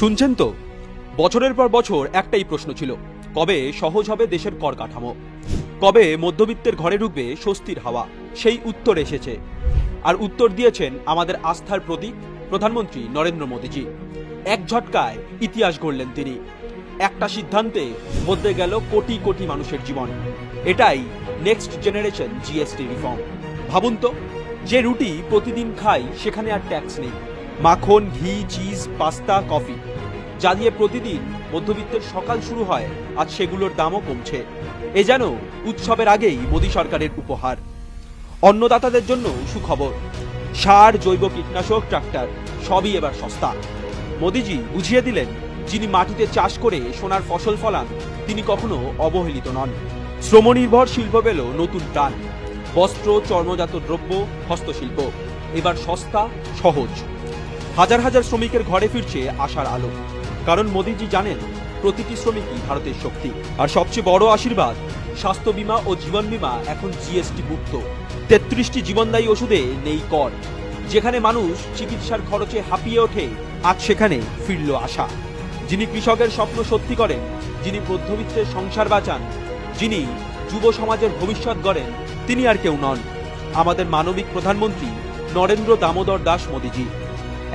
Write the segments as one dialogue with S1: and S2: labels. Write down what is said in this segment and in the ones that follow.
S1: শুনছেন তো, বছরের পর বছর একটাই প্রশ্ন ছিল, কবে সহজ হবে দেশের কর কাঠামো, কবে মধ্যবিত্তের ঘরে ঢুকবে স্বস্তির হাওয়া। সেই উত্তর এসেছে, আর উত্তর দিয়েছেন আমাদের আস্থার প্রতীক প্রধানমন্ত্রী নরেন্দ্র মোদীজি। এক ঝটকায় ইতিহাস গড়লেন তিনি। একটা সিদ্ধান্তে বদলে গেল কোটি কোটি মানুষের জীবন। এটাই নেক্সট জেনারেশন জিএসটি রিফর্ম। ভাবুন তো, যে রুটি প্রতিদিন খাই সেখানে আর ট্যাক্স নেই। মাখন, ঘি, চিজ, পাস্তা, কফি, যা দিয়ে প্রতিদিন মধ্যবিত্তের সকাল শুরু হয়, আজ সেগুলোর দামও কমছে। এ যেন উৎসবের আগেই মোদী সরকারের উপহার। অন্নদাতাদের জন্য সুখবর, সার, জৈব কীটনাশক, ট্রাক্টর সবই এবার সস্তা। মোদীজি বুঝিয়ে দিলেন, যিনি মাটিতে চাষ করে সোনার ফসল ফলান তিনি কখনো অবহেলিত নন। শ্রমনির্ভর শিল্প পেল নতুন প্রাণ। বস্ত্র, চর্মজাত দ্রব্য, হস্তশিল্প এবার সস্তা, সহজ। হাজার হাজার শ্রমিকের ঘরে ফিরছে আশার আলো। কারণ মোদীজি জানেন, প্রতিটি শ্রমিকই ভারতের শক্তি। আর সবচেয়ে বড় আশীর্বাদ, স্বাস্থ্য বীমা ও জীবন বীমা এখন জিএসটি মুক্ত। 33টি জীবনদায়ী ওষুধে নেই কর। যেখানে মানুষ চিকিৎসার খরচে হাঁপিয়ে ওঠে, আজ সেখানে ফিরল আশা। যিনি কৃষকের স্বপ্ন সত্যি করেন, যিনি মধ্যবিত্তের সংসার বাঁচান, যিনি যুব সমাজের ভবিষ্যৎ গড়েন, তিনি আর কেউ নন, আমাদের মানবিক প্রধানমন্ত্রী নরেন্দ্র দামোদর দাস মোদীজি।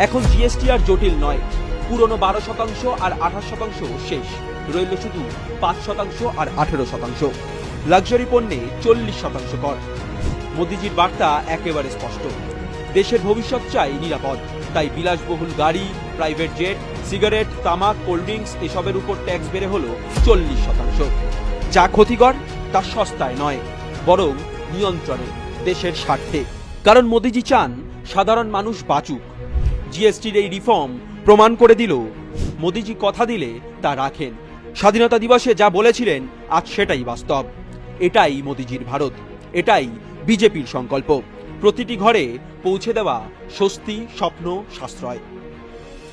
S1: এখন জিএসটি আর জটিল নয়। পুরনো 12% আর 28% শেষ, রইল শুধু 5% আর 18%। লাক্সারি পণ্যে 40% কর। মোদীজির বার্তা একেবারে স্পষ্ট, দেশের ভবিষ্যৎ চাই নিরাপদ। তাই বিলাসবহুল গাড়ি, প্রাইভেট জেট, সিগারেট, তামাক, কোল্ড ড্রিঙ্কস এসবের উপর ট্যাক্স বেড়ে হলো 40%। যা ক্ষতিকর তা সস্তায় নয়, বরং নিয়ন্ত্রণে, দেশের স্বার্থে। কারণ মোদীজি চান সাধারণ মানুষ বাঁচুক। জিএসটির এই রিফর্ম প্রমাণ করে দিল, মোদীজি কথা দিলে তা রাখেন। স্বাধীনতা দিবসে যা বলেছিলেন, আজ সেটাই বাস্তব। এটাই মোদীজির ভারত, এটাই বিজেপির সংকল্প। প্রতিটি ঘরে পৌঁছে দেওয়া স্বস্তি, স্বপ্ন, সাশ্রয়।